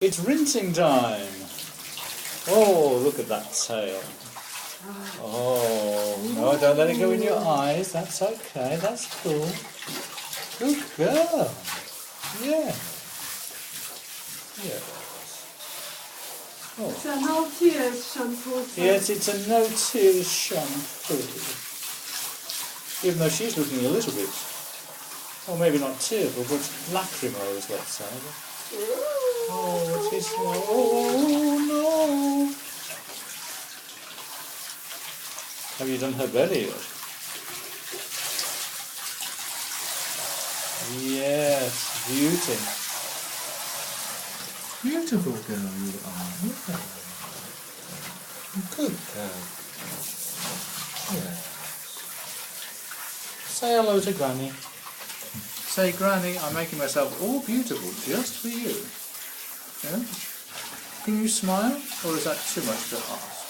It's rinsing time. Oh, look at that tail. Oh, no, don't let it go in your eyes. That's okay. That's cool. Good girl. Yeah. Yeah. Oh. It's a no tears shampoo. Yes, it's a no tears shampoo. Even though she's looking a little bit, well, maybe not tearful, but lachrymose, let's say. Oh, she's, oh no. Have you done her belly yet? Yes, beauty. Beautiful girl you are. Yeah. Good girl. Yeah. Say hello to Granny. Say, Granny, I'm making myself all beautiful just for you. Yeah? Can you smile, or is that too much to ask?